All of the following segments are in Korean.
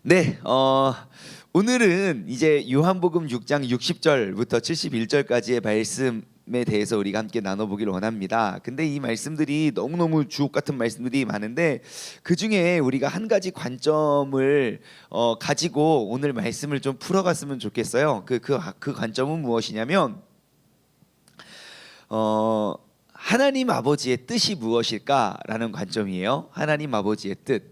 네, 오늘은 이제 요한복음 6장 60절부터 71절까지의 말씀에 대해서 우리가 함께 나눠보기를 원합니다. 근데 이 말씀들이 너무너무 주옥 같은 말씀들이 많은데 그 중에 우리가 한 가지 관점을 가지고 오늘 말씀을 좀 풀어갔으면 좋겠어요. 그 관점은 무엇이냐면 하나님 아버지의 뜻이 무엇일까라는 관점이에요. 하나님 아버지의 뜻.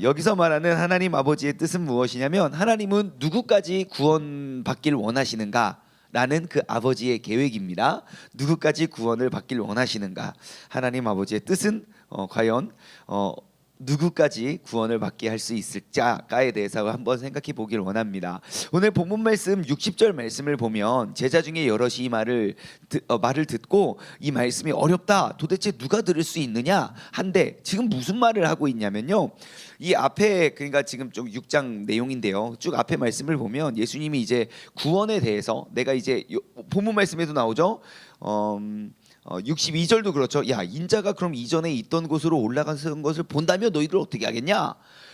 여기서 말하는 하나님 아버지의 뜻은 무엇이냐면 하나님은 누구까지 구원받길 원하시는가? 라는 그 아버지의 계획입니다. 누구까지 구원을 받길 원하시는가? 하나님 아버지의 뜻은 과연 누구까지 구원을 받게 할 수 있을까에 대해서 한번 생각해 보기를 원합니다. 오늘 본문 말씀 60절 말씀을 보면 제자 중에 여럿이 이 말을 듣고 이 말씀이 어렵다, 도대체 누가 들을 수 있느냐 한데 지금 무슨 말을 하고 있냐면요, 이 앞에, 그러니까 지금 좀 6장 내용인데요, 쭉 앞에 말씀을 보면 예수님이 이제 구원에 대해서, 내가 이제 본문 말씀에도 나오죠. 62절도 그렇죠. 야, 인자가 그럼 이전에 있던 곳으로 올라간 것을 본다면 너희들 어떻게 하겠냐?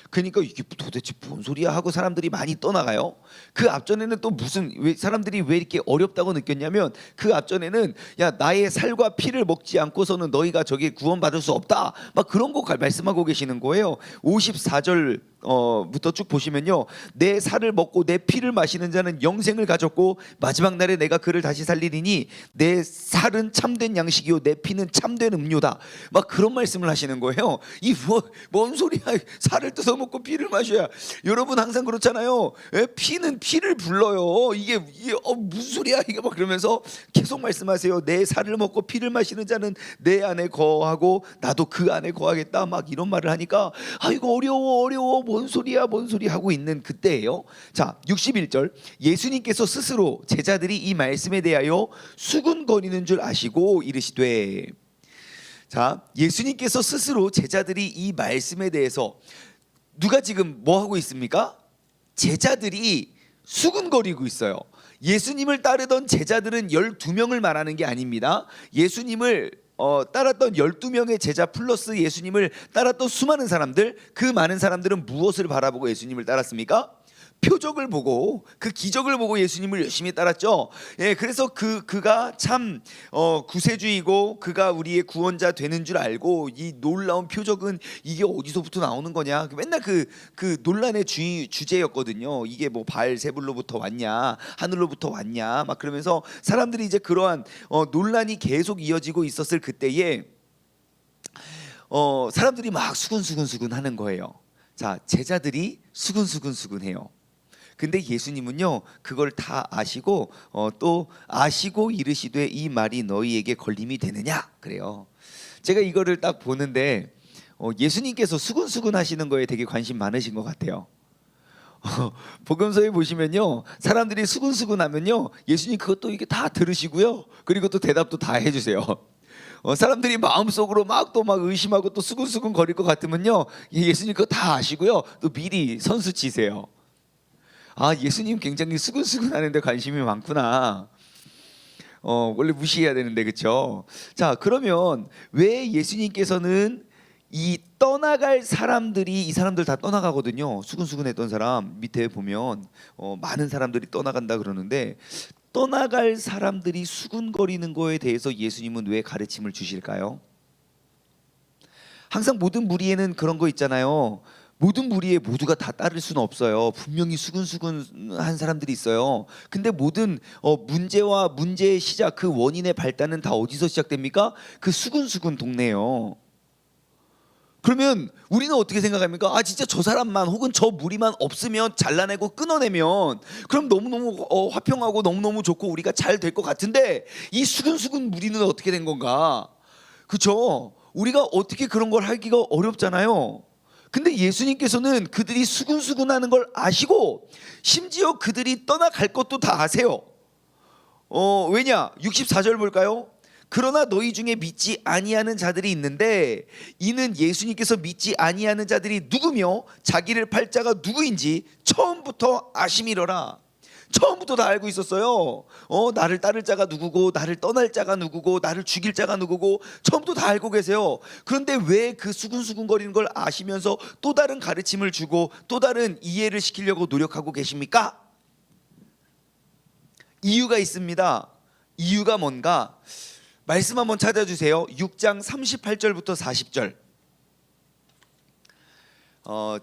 그러니까 이게 도대체 뭔 소리야 하고 사람들이 많이 떠나가요. 그 앞전에는 또 왜 사람들이 왜 이렇게 어렵다고 느꼈냐면, 그 앞전에는 야, 나의 살과 피를 먹지 않고서는 너희가 저기 구원받을 수 없다, 막 그런 거 말씀하고 계시는 거예요. 54절 부터 쭉 보시면요, 내 살을 먹고 내 피를 마시는 자는 영생을 가졌고 마지막 날에 내가 그를 다시 살리리니 내 살은 참된 양식이요 내 피는 참된 음료다, 막 그런 말씀을 하시는 거예요. 이 뭔 소리야? 살을 뜯어먹고 피를 마셔야. 여러분 항상 그렇잖아요. 피는 피를 불러요. 이게 무슨 소리야 이게, 막 그러면서 계속 말씀하세요. 내 살을 먹고 피를 마시는 자는 내 안에 거하고 나도 그 안에 거하겠다, 막 이런 말을 하니까 이거 어려워 뭔 소리야 하고 있는 그때예요. 자, 61절, 예수님께서 스스로 제자들이 이 말씀에 대하여 수군거리는 줄 아시고 이르시되. 자, 예수님께서 스스로 제자들이 이 말씀에 대해서, 누가 지금 뭐 하고 있습니까? 제자들이 수군거리고 있어요. 예수님을 따르던 제자들은 12명을 말하는 게 아닙니다. 예수님을 따랐던 12명의 제자 플러스 예수님을 따랐던 수많은 사람들, 그 많은 사람들은 무엇을 바라보고 예수님을 따랐습니까? 표적을 보고, 그 기적을 보고 예수님을 열심히 따랐죠. 예, 그래서 그가 참 구세주이고 그가 우리의 구원자 되는 줄 알고, 이 놀라운 표적은 이게 어디서부터 나오는 거냐, 맨날 그 논란의 주제였거든요. 이게 뭐 바알세불로부터 왔냐, 하늘로부터 왔냐, 막 그러면서 사람들이 이제 그러한 논란이 계속 이어지고 있었을 그때에 사람들이 막 수군수군 하는 거예요. 자, 제자들이 수군수군해요. 근데 예수님은요, 그걸 다 아시고 또 아시고 이르시되 이 말이 너희에게 걸림이 되느냐 그래요. 제가 이거를 딱 보는데 예수님께서 수군수군 하시는 거에 되게 관심 많으신 것 같아요. 복음서에 보시면요, 사람들이 수군수군 하면요, 예수님 그것도 이게 다 들으시고요, 그리고 또 대답도 다 해주세요. 사람들이 마음속으로 막 의심하고 또 수군수군 거릴 것 같으면요, 예수님 그거 다 아시고요, 또 미리 선수 치세요. 예수님 굉장히 수근수근 하는데 관심이 많구나. 원래 무시해야 되는데, 그렇죠? 자, 그러면 왜 예수님께서는 이 떠나갈 사람들이, 이 사람들 다 떠나가거든요. 수근수근했던 사람 밑에 보면 많은 사람들이 떠나간다 그러는데, 떠나갈 사람들이 수군거리는 거에 대해서 예수님은 왜 가르침을 주실까요? 항상 모든 무리에는 그런 거 있잖아요. 모든 무리에 모두가 다 따를 수는 없어요. 분명히 수근수근한 사람들이 있어요. 근데 모든 문제의 시작, 그 원인의 발단은 다 어디서 시작됩니까? 그 수근수근 동네예요. 그러면 우리는 어떻게 생각합니까? 진짜 저 사람만 혹은 저 무리만 없으면, 잘라내고 끊어내면 그럼 너무너무 화평하고 너무너무 좋고 우리가 잘 될 것 같은데, 이 수근수근 무리는 어떻게 된 건가? 그렇죠? 우리가 어떻게 그런 걸 하기가 어렵잖아요. 근데 예수님께서는 그들이 수근수근하는 걸 아시고 심지어 그들이 떠나갈 것도 다 아세요. 왜냐? 64절 볼까요? 그러나 너희 중에 믿지 아니하는 자들이 있는데 이는 예수님께서 믿지 아니하는 자들이 누구며 자기를 팔 자가 누구인지 처음부터 아심이러라. 처음부터 다 알고 있었어요. 나를 따를 자가 누구고 나를 떠날 자가 누구고 나를 죽일 자가 누구고 처음부터 다 알고 계세요. 그런데 왜 그 수근수근거리는 걸 아시면서 또 다른 가르침을 주고 또 다른 이해를 시키려고 노력하고 계십니까? 이유가 있습니다. 이유가 뭔가? 말씀 한번 찾아주세요. 6장 38절부터 40절.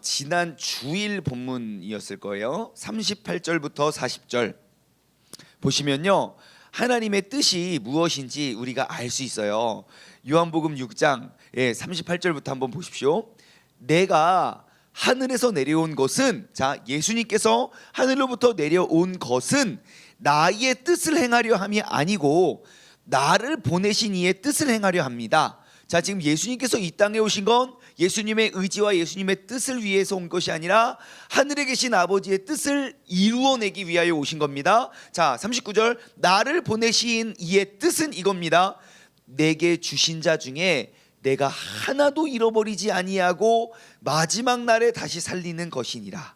지난 주일 본문이었을 거예요. 38절부터 40절 보시면요, 하나님의 뜻이 무엇인지 우리가 알 수 있어요. 요한복음 6장 38절부터 한번 보십시오. 내가 하늘에서 내려온 것은, 자, 예수님께서 하늘로부터 내려온 것은 나의 뜻을 행하려 함이 아니고 나를 보내신 이의 뜻을 행하려 합니다. 자, 지금 예수님께서 이 땅에 오신 건 예수님의 의지와 예수님의 뜻을 위해서 온 것이 아니라 하늘에 계신 아버지의 뜻을 이루어내기 위하여 오신 겁니다. 자, 39절, 나를 보내신 이의 뜻은 이겁니다. 내게 주신 자 중에 내가 하나도 잃어버리지 아니하고 마지막 날에 다시 살리는 것이니라.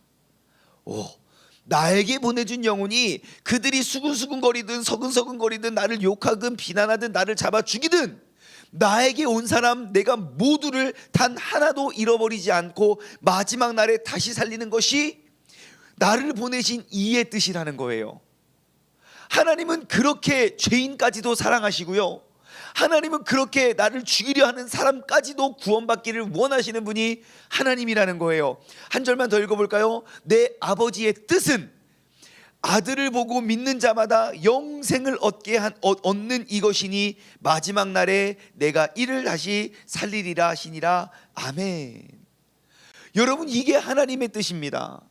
나에게 보내준 영혼이 그들이 수근수근거리든 서근서근거리든 나를 욕하든 비난하든 나를 잡아 죽이든 나에게 온 사람 내가 모두를 단 하나도 잃어버리지 않고 마지막 날에 다시 살리는 것이 나를 보내신 이의 뜻이라는 거예요. 하나님은 그렇게 죄인까지도 사랑하시고요, 하나님은 그렇게 나를 죽이려 하는 사람까지도 구원받기를 원하시는 분이 하나님이라는 거예요. 한 절만 더 읽어볼까요? 내 아버지의 뜻은 아들을 보고 믿는 자마다 영생을 얻는 이것이니 마지막 날에 내가 이를 다시 살리리라 하시니라. 아멘. 여러분, 이게 하나님의 뜻입니다.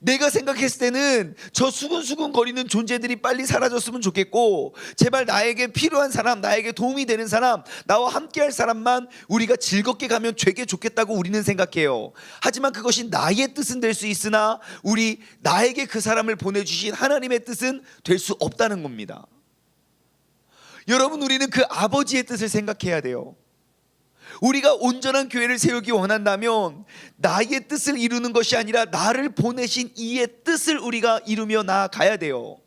내가 생각했을 때는 저 수근수근 거리는 존재들이 빨리 사라졌으면 좋겠고, 제발 나에게 필요한 사람, 나에게 도움이 되는 사람, 나와 함께할 사람만 우리가 즐겁게 가면 되게 좋겠다고 우리는 생각해요. 하지만 그것이 나의 뜻은 될 수 있으나 나에게 그 사람을 보내주신 하나님의 뜻은 될 수 없다는 겁니다. 여러분, 우리는 그 아버지의 뜻을 생각해야 돼요. 우리가 온전한 교회를 세우기 원한다면 나의 뜻을 이루는 것이 아니라 나를 보내신 이의 뜻을 우리가 이루며 나아가야 돼요.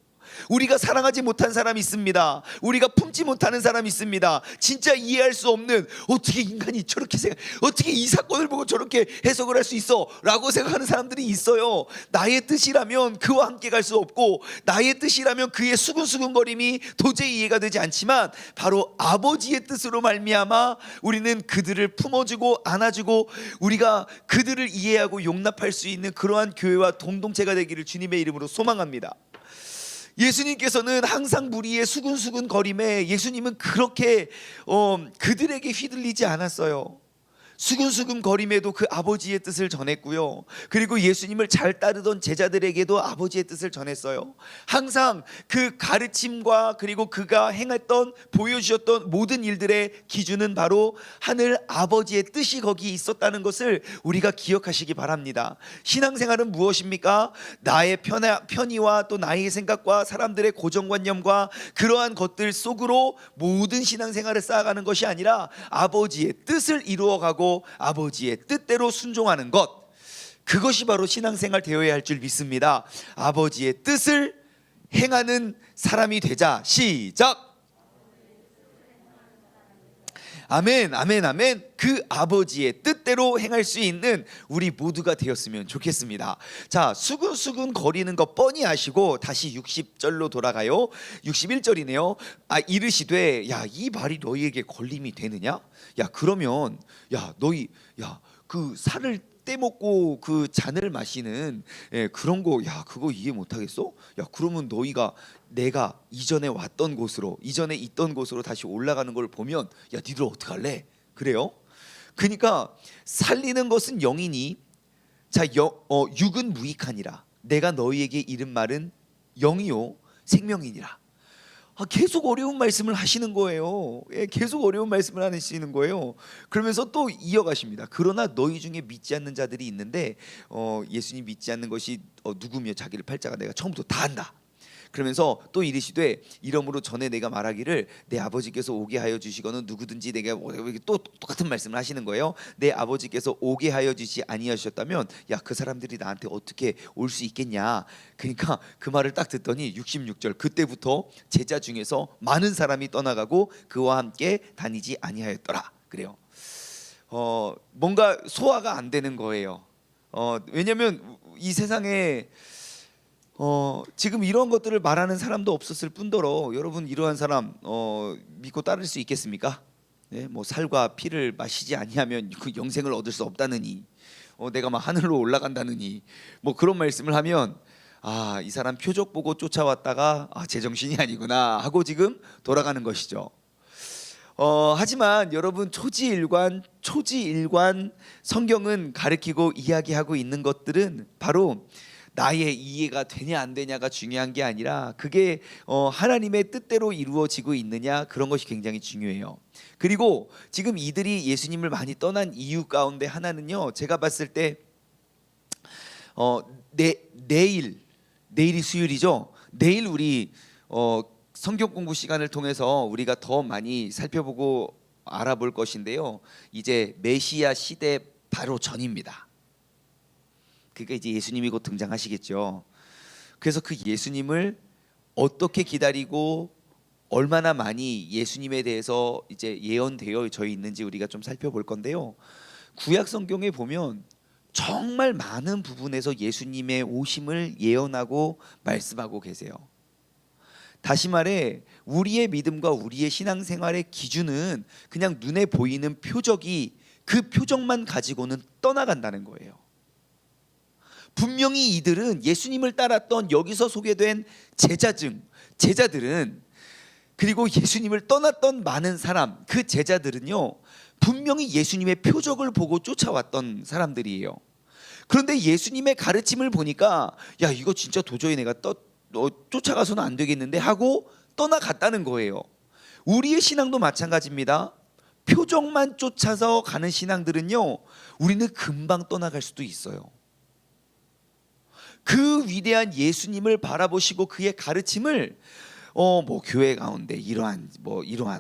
우리가 사랑하지 못한 사람이 있습니다. 우리가 품지 못하는 사람이 있습니다. 진짜 이해할 수 없는, 어떻게 인간이 저렇게 어떻게 이 사건을 보고 저렇게 해석을 할 수 있어 라고 생각하는 사람들이 있어요. 나의 뜻이라면 그와 함께 갈 수 없고, 나의 뜻이라면 그의 수근수근거림이 도저히 이해가 되지 않지만 바로 아버지의 뜻으로 말미암아 우리는 그들을 품어주고 안아주고 우리가 그들을 이해하고 용납할 수 있는 그러한 교회와 공동체가 되기를 주님의 이름으로 소망합니다. 예수님께서는 항상 무리의 수근수근 거림에 예수님은 그렇게 그들에게 휘둘리지 않았어요. 수근수근 거림에도 그 아버지의 뜻을 전했고요, 그리고 예수님을 잘 따르던 제자들에게도 아버지의 뜻을 전했어요. 항상 그 가르침과 그리고 그가 행했던 보여주셨던 모든 일들의 기준은 바로 하늘 아버지의 뜻이 거기 있었다는 것을 우리가 기억하시기 바랍니다. 신앙생활은 무엇입니까? 나의 편의와 또 나의 생각과 사람들의 고정관념과 그러한 것들 속으로 모든 신앙생활을 쌓아가는 것이 아니라 아버지의 뜻을 이루어가고 아버지의 뜻대로 순종하는 것, 그것이 바로 신앙생활 되어야 할 줄 믿습니다. 아버지의 뜻을 행하는 사람이 되자. 시작. 아멘, 아멘, 아멘. 그 아버지의 뜻대로 행할 수 있는 우리 모두가 되었으면 좋겠습니다. 자, 수근수근 거리는 거 뻔히 아시고 다시 60절로 돌아가요. 61절이네요. 이르시되, 야, 이 말이 너희에게 걸림이 되느냐? 야, 그러면 너희 그 살을 떼먹고 그 잔을 마시는 그런 거, 그거 이해 못하겠어? 야, 그러면 너희가 내가 이전에 왔던 곳으로, 이전에 있던 곳으로 다시 올라가는 걸 보면, 야, 니들 어떡할래? 그래요? 그러니까 살리는 것은 영이니, 자, 육은 무익하니라. 내가 너희에게 이른 말은 영이요 생명이니라. 계속 어려운 말씀을 하시는 거예요. 계속 어려운 말씀을 하시는 거예요. 그러면서 또 이어가십니다. 그러나 너희 중에 믿지 않는 자들이 있는데, 예수님 믿지 않는 것이 누구며 자기를 팔자가 내가 처음부터 다 안다. 그러면서 또 이르시되 이러므로 전에 내가 말하기를 내 아버지께서 오게 하여 주시거는 누구든지 내가 또 똑같은 말씀을 하시는 거예요. 내 아버지께서 오게 하여 주시 아니하셨다면 야 그 사람들이 나한테 어떻게 올 수 있겠냐. 그러니까 그 말을 딱 듣더니 66절 그때부터 제자 중에서 많은 사람이 떠나가고 그와 함께 다니지 아니하였더라. 그래요. 뭔가 소화가 안 되는 거예요. 왜냐하면 이 세상에 지금 이런 것들을 말하는 사람도 없었을 뿐더러 여러분 이러한 사람 믿고 따를 수 있겠습니까? 네, 뭐 살과 피를 마시지 아니하면 그 영생을 얻을 수 없다느니 내가 막 하늘로 올라간다느니 뭐 그런 말씀을 하면 이 사람 표적 보고 쫓아왔다가 제정신이 아니구나 하고 지금 돌아가는 것이죠. 하지만 여러분 초지일관 성경은 가르치고 이야기하고 있는 것들은 바로 나의 이해가 되냐 안 되냐가 중요한 게 아니라 그게 하나님의 뜻대로 이루어지고 있느냐 그런 것이 굉장히 중요해요. 그리고 지금 이들이 예수님을 많이 떠난 이유 가운데 하나는요, 제가 봤을 때 내일이 수요일이죠. 내일 우리 성경 공부 시간을 통해서 우리가 더 많이 살펴보고 알아볼 것인데요. 이제 메시아 시대 바로 전입니다. 그러니까 이제 예수님이 곧 등장하시겠죠. 그래서 그 예수님을 어떻게 기다리고 얼마나 많이 예수님에 대해서 이제 예언되어져 있는지 우리가 좀 살펴볼 건데요. 구약 성경에 보면 정말 많은 부분에서 예수님의 오심을 예언하고 말씀하고 계세요. 다시 말해 우리의 믿음과 우리의 신앙생활의 기준은 그냥 눈에 보이는 표적이 그 표적만 가지고는 떠나간다는 거예요. 분명히 이들은 예수님을 따랐던 여기서 소개된 제자들은 그리고 예수님을 떠났던 많은 사람, 그 제자들은요 분명히 예수님의 표적을 보고 쫓아왔던 사람들이에요. 그런데 예수님의 가르침을 보니까 야 이거 진짜 도저히 내가 쫓아가서는 안 되겠는데 하고 떠나갔다는 거예요. 우리의 신앙도 마찬가지입니다. 표적만 쫓아서 가는 신앙들은요 우리는 금방 떠나갈 수도 있어요. 그 위대한 예수님을 바라보시고 그의 가르침을 뭐 교회 가운데 이러한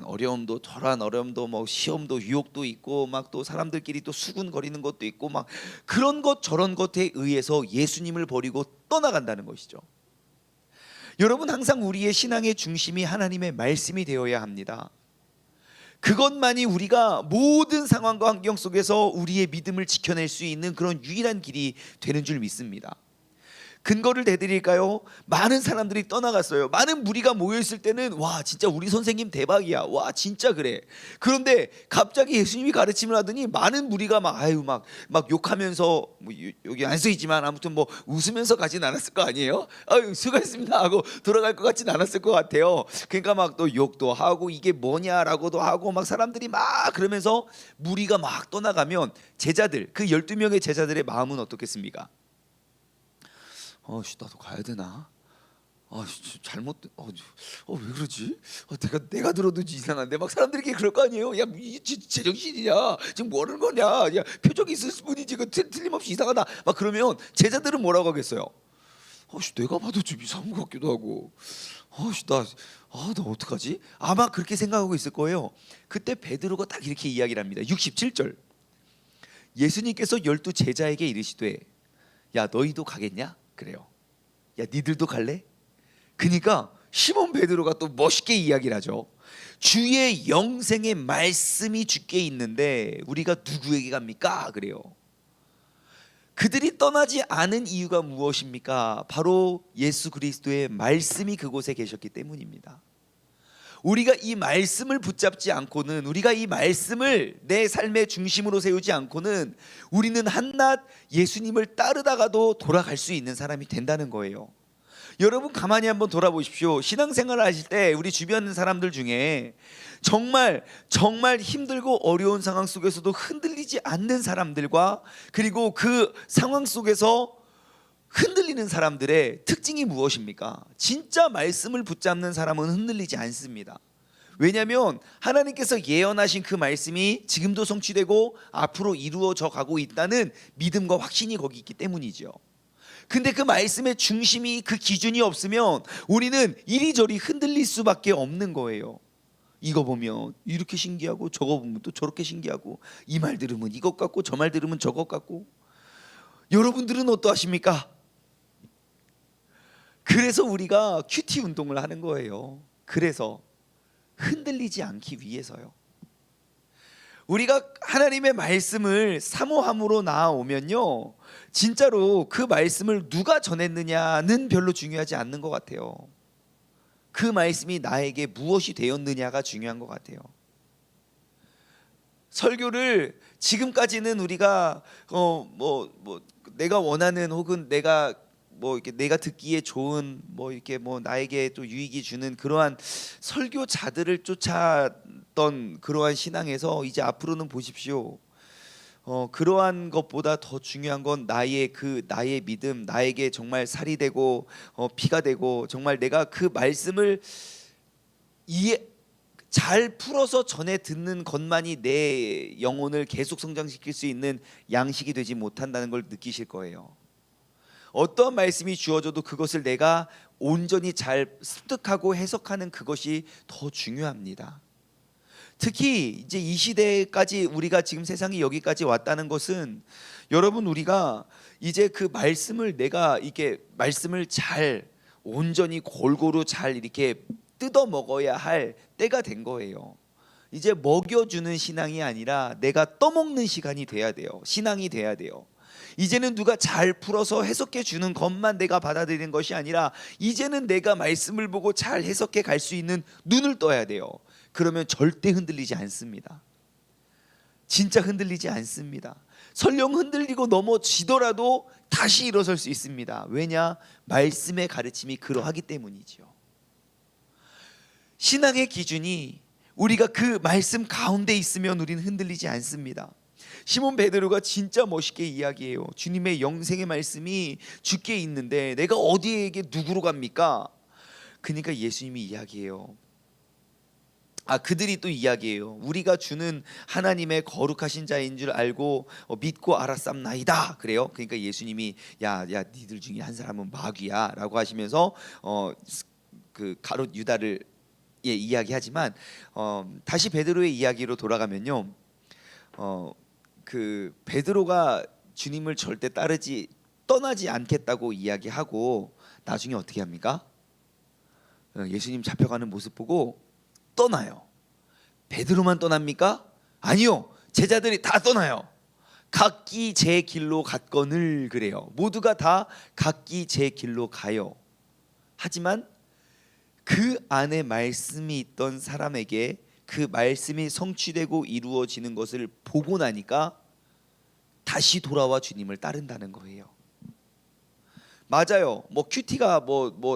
어려움도 저러한 어려움도 뭐 시험도 유혹도 있고 막 또 사람들끼리 또 수군거리는 것도 있고 막 그런 것 저런 것에 의해서 예수님을 버리고 떠나간다는 것이죠. 여러분 항상 우리의 신앙의 중심이 하나님의 말씀이 되어야 합니다. 그것만이 우리가 모든 상황과 환경 속에서 우리의 믿음을 지켜낼 수 있는 그런 유일한 길이 되는 줄 믿습니다. 근거를 대드릴까요? 많은 사람들이 떠나갔어요. 많은 무리가 모여있을 때는 와 진짜 우리 선생님 대박이야, 와 진짜 그래. 그런데 갑자기 예수님이 가르침을 하더니 많은 무리가 막 욕하면서 뭐 여기 안 쓰이지만 아무튼 뭐 웃으면서 가진 않았을 거 아니에요? 아유 수고했습니다 하고 돌아갈 것 같진 않았을 것 같아요. 그러니까 막 또 욕도 하고 이게 뭐냐라고도 하고 막 사람들이 막 그러면서 무리가 막 떠나가면 제자들 그 12명의 제자들의 마음은 어떻겠습니까? 나도 가야 되나? 왜 그러지? 내가 들어도 이상한데 막 사람들이 그럴 거 아니에요? 야, 제정신이냐? 지금 뭐 하는 거냐? 야, 표정이 있을 뿐이지 그 틀림없이 이상하다. 막 그러면 제자들은 뭐라고 하겠어요? 내가 봐도 좀 이상한 것 같기도 하고. 나 어떡하지? 아마 그렇게 생각하고 있을 거예요. 그때 베드로가 딱 이렇게 이야기를 합니다. 67절. 예수님께서 12 제자에게 이르시되 야 너희도 가겠냐? 그래요. 야 니들도 갈래? 그러니까 시몬 베드로가 또 멋있게 이야기를 하죠. 주의 영생의 말씀이 주께 있는데 우리가 누구에게 갑니까? 그래요. 그들이 떠나지 않은 이유가 무엇입니까? 바로 예수 그리스도의 말씀이 그곳에 계셨기 때문입니다. 우리가 이 말씀을 붙잡지 않고는, 우리가 이 말씀을 내 삶의 중심으로 세우지 않고는 우리는 한낱 예수님을 따르다가도 돌아갈 수 있는 사람이 된다는 거예요. 여러분 가만히 한번 돌아보십시오. 신앙생활을 하실 때 우리 주변 사람들 중에 정말 힘들고 어려운 상황 속에서도 흔들리지 않는 사람들과 그리고 그 상황 속에서 흔들리는 사람들의 특징이 무엇입니까? 진짜 말씀을 붙잡는 사람은 흔들리지 않습니다. 왜냐하면 하나님께서 예언하신 그 말씀이 지금도 성취되고 앞으로 이루어져 가고 있다는 믿음과 확신이 거기 있기 때문이죠. 근데 그 말씀의 중심이, 그 기준이 없으면 우리는 이리저리 흔들릴 수밖에 없는 거예요. 이거 보면 이렇게 신기하고 저거 보면 또 저렇게 신기하고, 이 말 들으면 이것 같고 저 말 들으면 저것 같고. 여러분들은 어떠하십니까? 그래서 우리가 큐티 운동을 하는 거예요. 그래서 흔들리지 않기 위해서요. 우리가 하나님의 말씀을 사모함으로 나아오면요, 진짜로 그 말씀을 누가 전했느냐는 별로 중요하지 않는 것 같아요. 그 말씀이 나에게 무엇이 되었느냐가 중요한 것 같아요. 설교를 지금까지는 우리가 내가 원하는, 혹은 내가 이렇게 내가 듣기에 좋은, 이렇게 나에게 또 유익이 주는 그러한 설교자들을 쫓았던 그러한 신앙에서, 이제 앞으로는 보십시오. 그러한 것보다 더 중요한 건 나의 믿음, 나에게 정말 살이 되고 피가 되고, 정말 내가 그 말씀을 잘 풀어서 전해 듣는 것만이 내 영혼을 계속 성장시킬 수 있는 양식이 되지 못한다는 걸 느끼실 거예요. 어떠한 말씀이 주어져도 그것을 내가 온전히 잘 습득하고 해석하는 그것이 더 중요합니다. 특히 이제 이 시대까지, 우리가 지금 세상이 여기까지 왔다는 것은, 여러분, 우리가 이제 그 말씀을, 내가 이게 말씀을 잘 온전히 골고루 잘 이렇게 뜯어 먹어야 할 때가 된 거예요. 이제 먹여주는 신앙이 아니라 내가 떠먹는 시간이 돼야 돼요. 신앙이 돼야 돼요. 이제는 누가 잘 풀어서 해석해 주는 것만 내가 받아들이는 것이 아니라, 이제는 내가 말씀을 보고 잘 해석해 갈 수 있는 눈을 떠야 돼요. 그러면 절대 흔들리지 않습니다. 진짜 흔들리지 않습니다. 설령 흔들리고 넘어지더라도 다시 일어설 수 있습니다. 왜냐? 말씀의 가르침이 그러하기 때문이죠. 신앙의 기준이 우리가 그 말씀 가운데 있으면 우리는 흔들리지 않습니다. 시몬 베드로가 진짜 멋있게 이야기해요. 주님의 영생의 말씀이 주께 있는데 내가 어디에게 누구로 갑니까? 그러니까 예수님이 이야기해요. 그들이 또 이야기해요. 우리가 주는 하나님의 거룩하신 자인 줄 알고 믿고 알았삼나이다. 그래요. 그러니까 예수님이 야 니들 중에 한 사람은 마귀야 라고 하시면서 그 가롯 유다를 이야기하지만, 다시 베드로의 이야기로 돌아가면요, 그 베드로가 주님을 절대 떠나지 않겠다고 이야기하고 나중에 어떻게 합니까? 예수님 잡혀가는 모습 보고 떠나요. 베드로만 떠납니까? 아니요, 제자들이 다 떠나요. 각기 제 길로 갔거늘, 그래요. 모두가 다 각기 제 길로 가요. 하지만 그 안에 말씀이 있던 사람에게 그 말씀이 성취되고 이루어지는 것을 보고 나니까 다시 돌아와 주님을 따른다는 거예요. 맞아요. 큐티가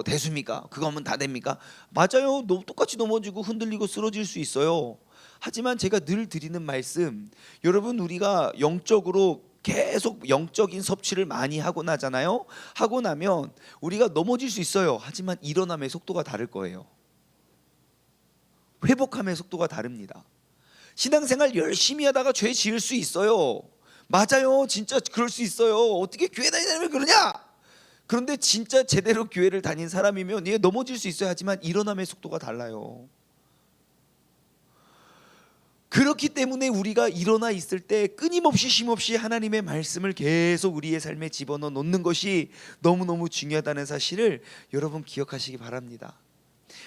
대수입니까? 그거 하면 다 됩니까? 맞아요. 똑같이 넘어지고 흔들리고 쓰러질 수 있어요. 하지만 제가 늘 드리는 말씀, 여러분, 우리가 영적으로 계속 영적인 섭취를 많이 하고 나잖아요. 하고 나면 우리가 넘어질 수 있어요. 하지만 일어남의 속도가 다를 거예요. 회복함의 속도가 다릅니다. 신앙생활 열심히 하다가 죄 지을 수 있어요. 맞아요. 진짜 그럴 수 있어요. 어떻게 교회 다니냐면 그러냐? 그런데 진짜 제대로 교회를 다닌 사람이면 얘 넘어질 수 있어야, 하지만 일어남의 속도가 달라요. 그렇기 때문에 우리가 일어나 있을 때 끊임없이 쉼없이 하나님의 말씀을 계속 우리의 삶에 집어넣어 놓는 것이 너무너무 중요하다는 사실을 여러분 기억하시기 바랍니다.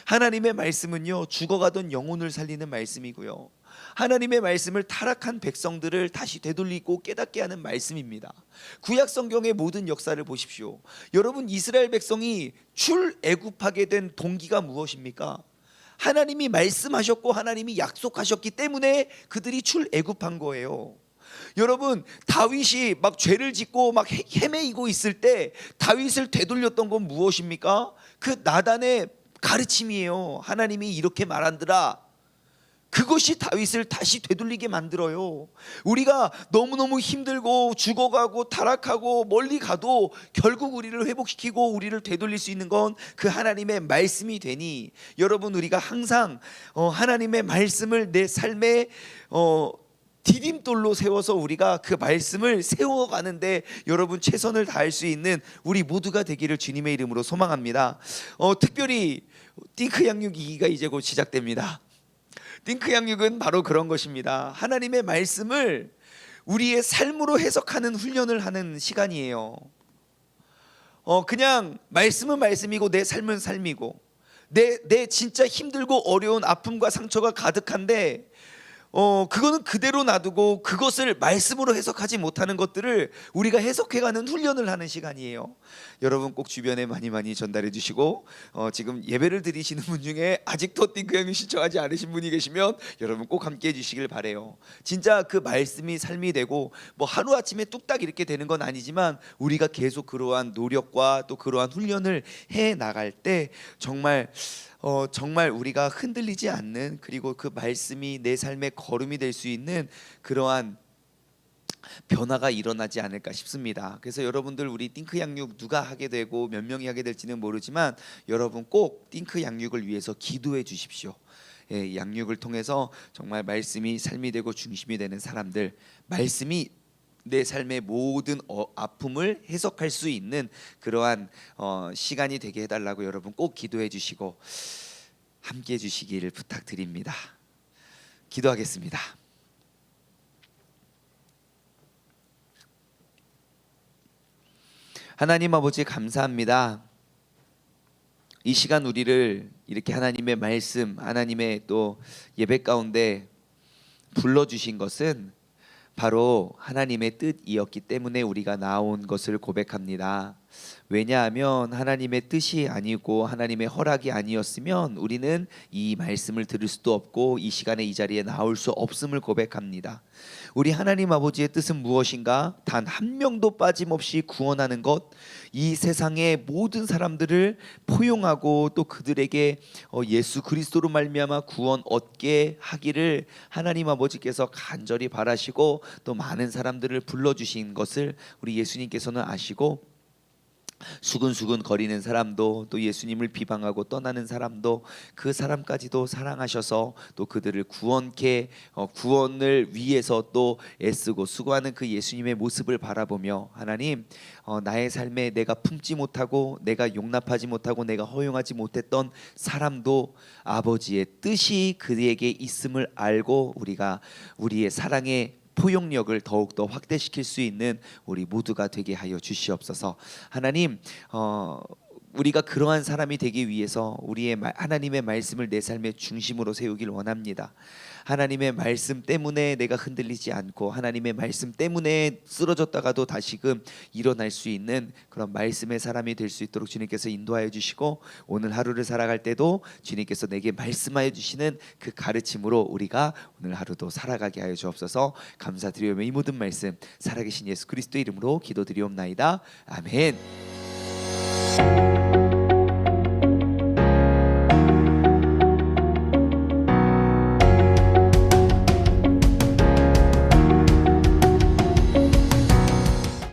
하나님의 말씀은요, 죽어가던 영혼을 살리는 말씀이고요, 하나님의 말씀을 타락한 백성들을 다시 되돌리고 깨닫게 하는 말씀입니다. 구약 성경의 모든 역사를 보십시오. 여러분, 이스라엘 백성이 출애굽하게 된 동기가 무엇입니까? 하나님이 말씀하셨고 하나님이 약속하셨기 때문에 그들이 출애굽한 거예요. 여러분, 다윗이 막 죄를 짓고 막 헤매이고 있을 때 다윗을 되돌렸던 건 무엇입니까? 그 나단의 가르침이에요. 하나님이 이렇게 말한더라. 그것이 다윗을 다시 되돌리게 만들어요. 우리가 너무너무 힘들고 죽어가고 타락하고 멀리 가도 결국 우리를 회복시키고 우리를 되돌릴 수 있는 건 그 하나님의 말씀이 되니, 여러분, 우리가 항상 하나님의 말씀을 내 삶에 디딤돌로 세워서 우리가 그 말씀을 세워가는데 여러분 최선을 다할 수 있는 우리 모두가 되기를 주님의 이름으로 소망합니다. 특별히 띵크 양육 2기가 이제 곧 시작됩니다. 띵크 양육은 바로 그런 것입니다. 하나님의 말씀을 우리의 삶으로 해석하는 훈련을 하는 시간이에요. 그냥 말씀은 말씀이고 내 삶은 삶이고 내 진짜 힘들고 어려운 아픔과 상처가 가득한데 그거는 그대로 놔두고 그것을 말씀으로 해석하지 못하는 것들을 우리가 해석해가는 훈련을 하는 시간이에요. 여러분 꼭 주변에 많이 전달해 주시고 지금 예배를 드리시는 분 중에 아직도 띵크 양육 신청하지 않으신 분이 계시면 여러분 꼭 함께 해주시길 바래요. 진짜 그 말씀이 삶이 되고 뭐 하루아침에 뚝딱 이렇게 되는 건 아니지만 우리가 계속 그러한 노력과 또 그러한 훈련을 해 나갈 때 정말 우리가 흔들리지 않는, 그리고 그 말씀이 내 삶의 걸음이 될 수 있는 그러한 변화가 일어나지 않을까 싶습니다. 그래서 여러분들 우리 띵크 양육 누가 하게 되고 몇 명이 하게 될지는 모르지만 여러분 꼭 띵크 양육을 위해서 기도해 주십시오. 양육을 통해서 정말 말씀이 삶이 되고 중심이 되는 사람들, 말씀이 내 삶의 모든 아픔을 해석할 수 있는 그러한 시간이 되게 해달라고 여러분 꼭 기도해 주시고 함께 해주시기를 부탁드립니다. 기도하겠습니다. 하나님 아버지 감사합니다. 이 시간 우리를 이렇게 하나님의 말씀, 하나님의 또 예배 가운데 불러주신 것은 바로 하나님의 뜻이었기 때문에 우리가 나온 것을 고백합니다. 왜냐하면 하나님의 뜻이 아니고 하나님의 허락이 아니었으면 우리는 이 말씀을 들을 수도 없고 이 시간에 이 자리에 나올 수 없음을 고백합니다. 우리 하나님 아버지의 뜻은 무엇인가? 단 한 명도 빠짐없이 구원하는 것, 이 세상의 모든 사람들을 포용하고 또 그들에게 예수 그리스도로 말미암아 구원 얻게 하기를 하나님 아버지께서 간절히 바라시고 또 많은 사람들을 불러주신 것을 우리 예수님께서는 아시고 수근수근 거리는 사람도 또 예수님을 비방하고 떠나는 사람도 그 사람까지도 사랑하셔서 또 그들을 구원을 위해서 또 애쓰고 수고하는 그 예수님의 모습을 바라보며 하나님 나의 삶에 내가 품지 못하고 내가 용납하지 못하고 내가 허용하지 못했던 사람도 아버지의 뜻이 그에게 있음을 알고 우리가 우리의 사랑의 포용력을 더욱더 확대시킬 수 있는 우리 모두가 되게 하여 주시옵소서. 하나님 우리가 그러한 사람이 되기 위해서 하나님의 말씀을 내 삶의 중심으로 세우길 원합니다. 하나님의 말씀 때문에 내가 흔들리지 않고 하나님의 말씀 때문에 쓰러졌다가도 다시금 일어날 수 있는 그런 말씀의 사람이 될 수 있도록 주님께서 인도하여 주시고 오늘 하루를 살아갈 때도 주님께서 내게 말씀하여 주시는 그 가르침으로 우리가 오늘 하루도 살아가게 하여 주옵소서. 감사드리오며 이 모든 말씀 살아계신 예수 그리스도 이름으로 기도드리옵나이다. 아멘.